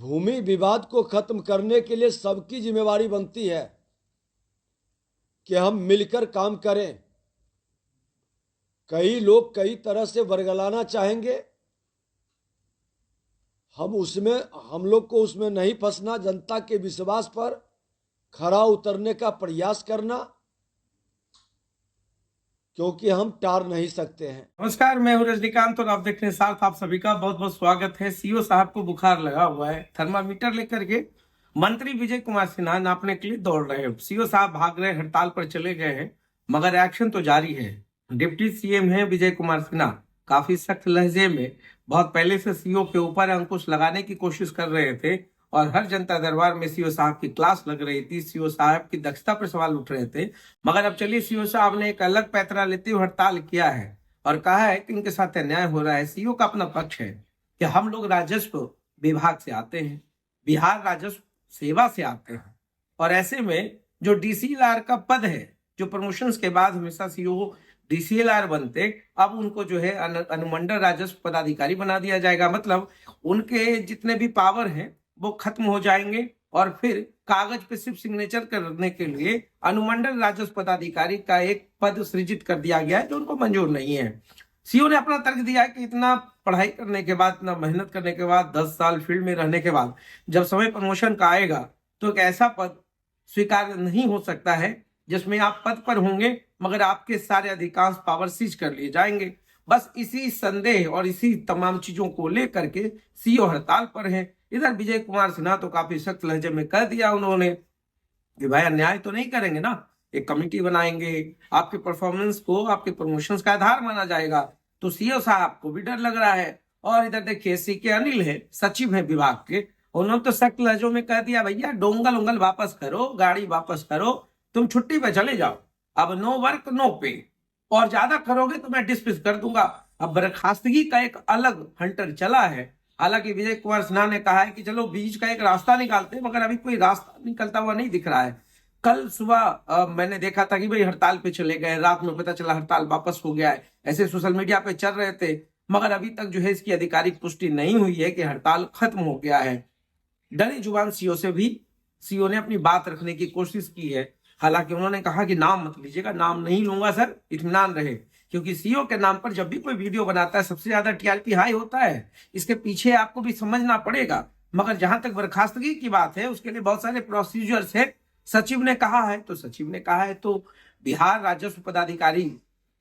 भूमि विवाद को खत्म करने के लिए सबकी जिम्मेवारी बनती है कि हम मिलकर काम करें। कई लोग कई तरह से वर्गलाना चाहेंगे, हम लोग को उसमें नहीं फंसना, जनता के विश्वास पर खरा उतरने का प्रयास करना, क्योंकि हम टार नहीं सकते हैं। नमस्कार, मैं हूं रजनीकांत और आप देख रहे हैं साथ। आप सभी का बहुत बहुत स्वागत है। सीओ साहब को बुखार लगा हुआ है। थर्मामीटर लेकर के मंत्री विजय कुमार सिन्हा नापने के लिए दौड़ रहे हैं। सीओ साहब भाग रहे, हड़ताल पर चले गए हैं, मगर एक्शन तो जारी है। डिप्टी सीएम है विजय कुमार सिन्हा, काफी सख्त लहजे में बहुत पहले से सीओ के ऊपर अंकुश लगाने की कोशिश कर रहे थे और हर जनता दरबार में सीओ साहब की क्लास लग रही थी। सीओ साहब की दक्षता पर सवाल उठ रहे थे। मगर अब चलिए, सीओ साहब ने एक अलग पैतरा लेते हुए हड़ताल किया है और कहा है कि इनके साथ अन्याय हो रहा है। सीओ का अपना पक्ष है कि हम लोग राजस्व विभाग से आते हैं, बिहार राजस्व सेवा से आते हैं, और ऐसे में जो डीसीएलआर का पद है, जो प्रमोशंस के बाद हमेशा सीओ डीसीएलआर बनते, अब उनको जो है अनुमंडल राजस्व पदाधिकारी बना दिया जाएगा। मतलब उनके जितने भी पावर हैं वो खत्म हो जाएंगे और फिर कागज पे सिर्फ सिग्नेचर करने के लिए अनुमंडल राजस्व पदाधिकारी का एक पद सृजित कर दिया गया है, जो उनको मंजूर नहीं है। सीओ ने अपना तर्क दिया है कि इतना पढ़ाई करने के बाद, इतना मेहनत करने के बाद, 10 साल फील्ड में रहने के बाद जब समय प्रमोशन का आएगा तो एक ऐसा पद स्वीकार नहीं हो सकता है जिसमें आप पद पर होंगे मगर आपके सारे अधिकांश पावर सीज कर लिए जाएंगे। बस इसी संदेह और इसी तमाम चीजों को लेकर के सीओ हड़ताल पर है। इधर विजय कुमार सिन्हा तो काफी सख्त लहजे में कह दिया उन्होंने कि भाई अन्याय तो नहीं करेंगे ना, एक कमेटी बनाएंगे, आपके परफॉर्मेंस को, आपके प्रमोशंस का आधार माना जाएगा। तो सीओ साहब को भी डर लग रहा है। और इधर देखिए, सीके अनिल है, सचिव है विभाग के, उन्होंने तो सख्त लहजों में कह दिया, भैया डोंगल उंगल वापस करो, गाड़ी वापस करो, तुम छुट्टी पे चले जाओ। अब नो वर्क नो पे, और ज्यादा करोगे तो मैं डिसमिस कर दूंगा। अब बर्खास्तगी का एक अलग हंटर चला है। हालांकि विजय कुमार सिन्हा ने कहा है कि चलो बीच का एक रास्ता निकालते हैं, मगर अभी कोई रास्ता निकलता हुआ नहीं दिख रहा है। कल सुबह मैंने देखा था कि भाई हड़ताल पे चले गए, रात में पता चला हड़ताल वापस हो गया है, ऐसे सोशल मीडिया पे चल रहे थे, मगर अभी तक जो है इसकी आधिकारिक पुष्टि नहीं हुई है कि हड़ताल खत्म हो गया है। डरी जुबान सीओ से भी सीओ ने अपनी बात रखने की कोशिश की है। हालांकि उन्होंने कहा कि नाम मत लीजिएगा। नाम नहीं लूंगा सर, इत्मीनान रहे, क्योंकि सीओ के नाम पर जब भी कोई वीडियो बनाता है सबसे ज्यादा टीआरपी हाई होता है। इसके पीछे आपको भी समझना पड़ेगा। मगर जहां तक बर्खास्तगी की बात है, उसके लिए बहुत सारे प्रोसीजर्स है। सचिव ने कहा है तो सचिव ने कहा है, तो बिहार राजस्व पदाधिकारी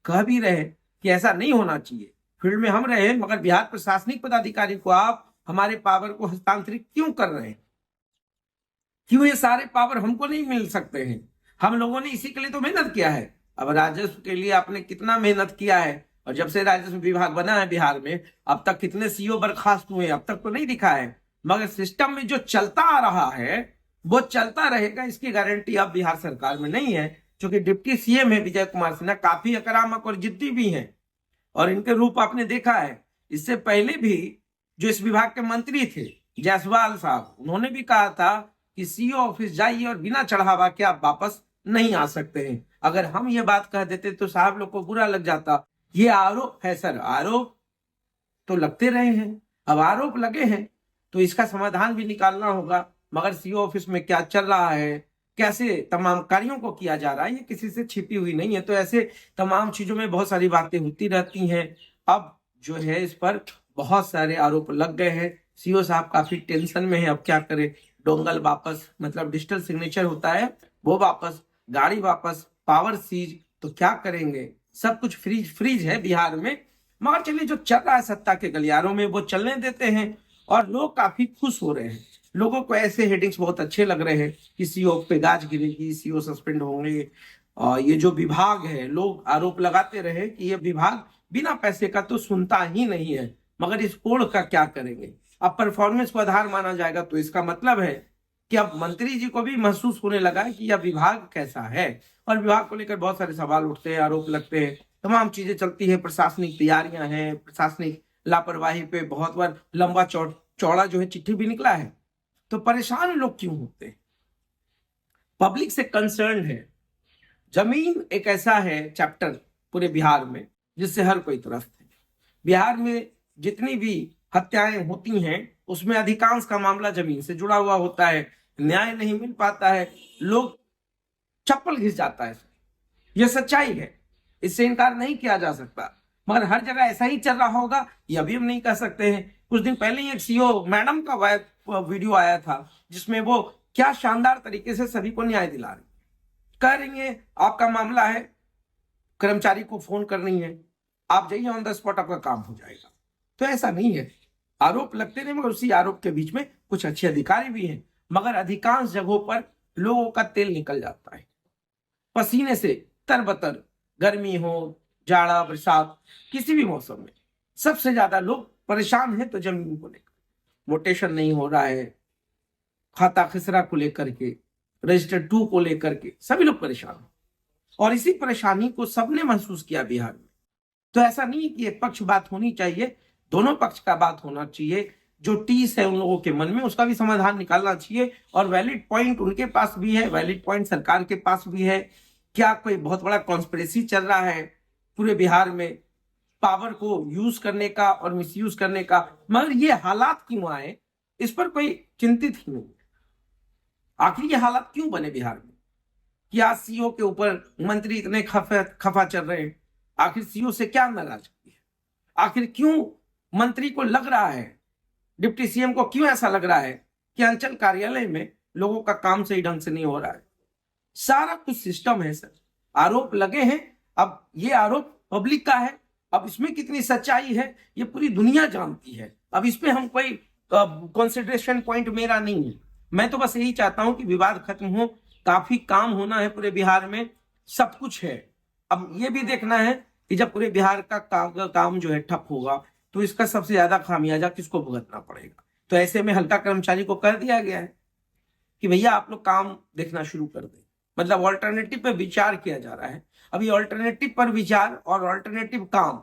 कह भी रहे कि ऐसा नहीं होना चाहिए। फील्ड में हम रहे, मगर बिहार प्रशासनिक पदाधिकारी को आप हमारे पावर को हस्तांतरित क्यों कर रहे हैं? क्यों ये सारे पावर हमको नहीं मिल सकते हैं? हम लोगों ने इसी के लिए तो मेहनत किया है। अब राजस्व के लिए आपने कितना मेहनत किया है, और जब से राजस्व विभाग बना है बिहार में, अब तक कितने सीओ बर्खास्त हुए, अब तक तो नहीं दिखा है। मगर सिस्टम में जो चलता आ रहा है वो चलता रहेगा, इसकी गारंटी अब बिहार सरकार में नहीं है। क्योंकि डिप्टी सीएम है विजय कुमार सिन्हा, काफी आक्रामक और जिद्दी भी हैं, और इनके रूप आपने देखा है। इससे पहले भी जो इस विभाग के मंत्री थे जायसवाल साहब, उन्होंने भी कहा था कि सीओ ऑफिस जाइए और बिना चढ़ावा के आप वापस नहीं आ सकते हैं। अगर हम ये बात कह देते तो साहब लोग को बुरा लग जाता। ये आरोप है सर, आरोप तो लगते रहे हैं, अब आरोप लगे हैं तो इसका समाधान भी निकालना होगा। मगर सीओ ऑफिस में क्या चल रहा है, कैसे तमाम कार्यों को किया जा रहा है, ये किसी से छिपी हुई नहीं है। तो ऐसे तमाम चीजों में बहुत सारी बातें होती रहती हैं। अब जो है इस पर बहुत सारे आरोप लग गए हैं। सीओ साहब काफी टेंशन में है, अब क्या करें। डोंगल वापस, मतलब डिजिटल सिग्नेचर होता है वो वापस, गाड़ी वापस, पावर सीज, तो क्या करेंगे? सब कुछ फ्रीज फ्रीज है बिहार में। मगर चलिए, जो चल रहा है सत्ता के गलियारों में वो चलने देते हैं, और लोग काफी खुश हो रहे हैं। लोगों को ऐसे हेडिंग्स बहुत अच्छे लग रहे हैं कि सीओ पे गाज गिरेगी, सीओ सस्पेंड होंगे। और ये जो विभाग है, लोग आरोप लगाते रहे कि ये विभाग बिना पैसे का तो सुनता ही नहीं है, मगर इस कोड का क्या करेंगे? अब परफॉर्मेंस को आधार माना जाएगा, तो इसका मतलब है कि अब मंत्री जी को भी महसूस होने लगा है कि यह विभाग कैसा है, और विभाग को लेकर बहुत सारे सवाल उठते हैं, आरोप लगते हैं, तमाम चीजें चलती है। प्रशासनिक तैयारियां हैं, प्रशासनिक लापरवाही पे बहुत बार लंबा चौड़ा जो है चिट्ठी भी निकला है। तो परेशान लोग क्यों होते हैं? पब्लिक से कंसर्न है। जमीन एक ऐसा है चैप्टर पूरे बिहार में जिससे हर कोई त्रस्त है। बिहार में जितनी भी हत्याएं होती हैं उसमें अधिकांश का मामला जमीन से जुड़ा हुआ होता है, न्याय नहीं मिल पाता है, लोग चप्पल घिस जाता है। यह सच्चाई है, इससे इनकार नहीं किया जा सकता। मगर हर जगह ऐसा ही चल रहा होगा यह भी हम नहीं कह सकते हैं। कुछ दिन पहले ही एक सीओ मैडम का वीडियो आया था जिसमें वो क्या शानदार तरीके से सभी को न्याय दिला रही, कह रही है आपका मामला है, कर्मचारी को फोन करनी है, आप जाइए ऑन द स्पॉट, आपका काम हो जाएगा। तो ऐसा नहीं है, आरोप लगते नहीं, मगर उसी आरोप के बीच में कुछ अच्छे अधिकारी भी हैं, मगर अधिकांश जगहों पर लोगों का तेल निकल जाता है पसीने से तरबतर। गर्मी हो, जाड़ा, बरसात, किसी भी मौसम में सबसे ज्यादा लोग परेशान हैं तो जमीन को लेकर, मोटेशन नहीं हो रहा है, खाता खसरा को लेकर के, रजिस्टर 2 को लेकर के सभी लोग परेशान हैं। और इसी परेशानी को सबने महसूस किया बिहार में। तो ऐसा नहीं कि एक पक्ष बात होनी चाहिए, दोनों पक्ष का बात होना चाहिए। जो टीस है उन लोगों के मन में, उसका भी समाधान निकालना चाहिए। और वैलिड पॉइंट उनके पास भी है, वैलिड पॉइंट सरकार के पास भी है। क्या कोई बहुत बड़ा कॉन्स्पिरेसी चल रहा है पूरे बिहार में, पावर को यूज करने का और मिसयूज करने का? मगर ये हालात क्यों आए, इस पर कोई चिंतित ही नहीं है। आखिर ये हालात क्यों बने बिहार में कि आज सीओ के ऊपर मंत्री इतने खफा चल रहे हैं? आखिर सीओ से क्या नाराजगी है? आखिर क्यों मंत्री को लग रहा है, डिप्टी सीएम को क्यों ऐसा लग रहा है कि अंचल कार्यालय में लोगों का काम सही ढंग से नहीं हो रहा है? सारा कुछ सिस्टम है सर, आरोप लगे हैं। अब ये आरोप पब्लिक का है, अब इसमें कितनी सच्चाई है ये पूरी दुनिया जानती है। अब इस पे हम कोई कंसिडरेशन पॉइंट मेरा नहीं है। मैं तो बस यही चाहता हूं कि विवाद खत्म हो, काफी काम होना है पूरे बिहार में, सब कुछ है। अब ये भी देखना है कि जब पूरे बिहार का काम जो है ठप होगा तो इसका सबसे ज्यादा खामियाजा किसको भुगतना पड़ेगा। तो ऐसे में हल्का कर्मचारी को कर दिया गया है कि भैया आप लोग काम देखना शुरू कर दें, मतलब ऑल्टरनेटिव पे विचार किया जा रहा है। अभी ऑल्टरनेटिव पर विचार और ऑल्टरनेटिव काम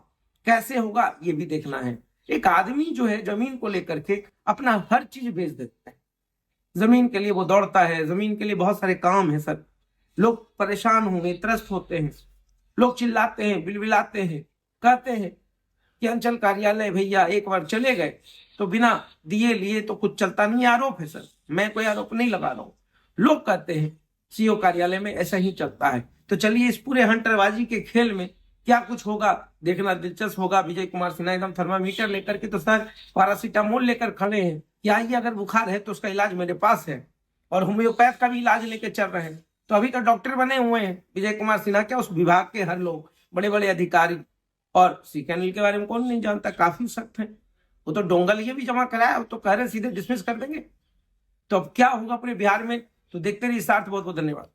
कैसे होगा ये भी देखना है। एक आदमी जो है जमीन को लेकर के अपना हर चीज बेच देता है, जमीन के लिए वो दौड़ता है, जमीन के लिए बहुत सारे काम है सर। लोग परेशान होंगे, त्रस्त होते हैं, लोग चिल्लाते हैं, बिलबिलाते हैं, कहते हैं कि अंचल कार्यालय भैया एक बार चले गए तो बिना दिए लिए तो कुछ चलता नहीं। आरोप है सर, मैं कोई आरोप नहीं लगा रहा हूं, लोग कहते हैं सीओ कार्यालय में ऐसा ही चलता है। तो चलिए इस पूरे हंटरबाजी के खेल में क्या कुछ होगा देखना दिलचस्प होगा। विजय कुमार सिन्हा एकदम थर्मामीटर लेकर के तो सर पैरासीटामोल लेकर खड़े हैं कि आइए अगर बुखार है तो उसका इलाज मेरे पास है, और होम्योपैथ का भी इलाज लेकर चल रहे हैं। तो अभी तो डॉक्टर बने हुए हैं विजय कुमार सिन्हा, क्या उस विभाग के हर लोग, बड़े बड़े अधिकारी। और सीके अनिल के बारे में कौन नहीं जानता, काफी सख्त है वो तो। डोंगल ये भी जमा कराया, तो कह रहे सीधे डिसमिस कर देंगे। तो अब क्या होगा पूरे बिहार में, तो देखते रहिए साथ। बहुत बहुत धन्यवाद।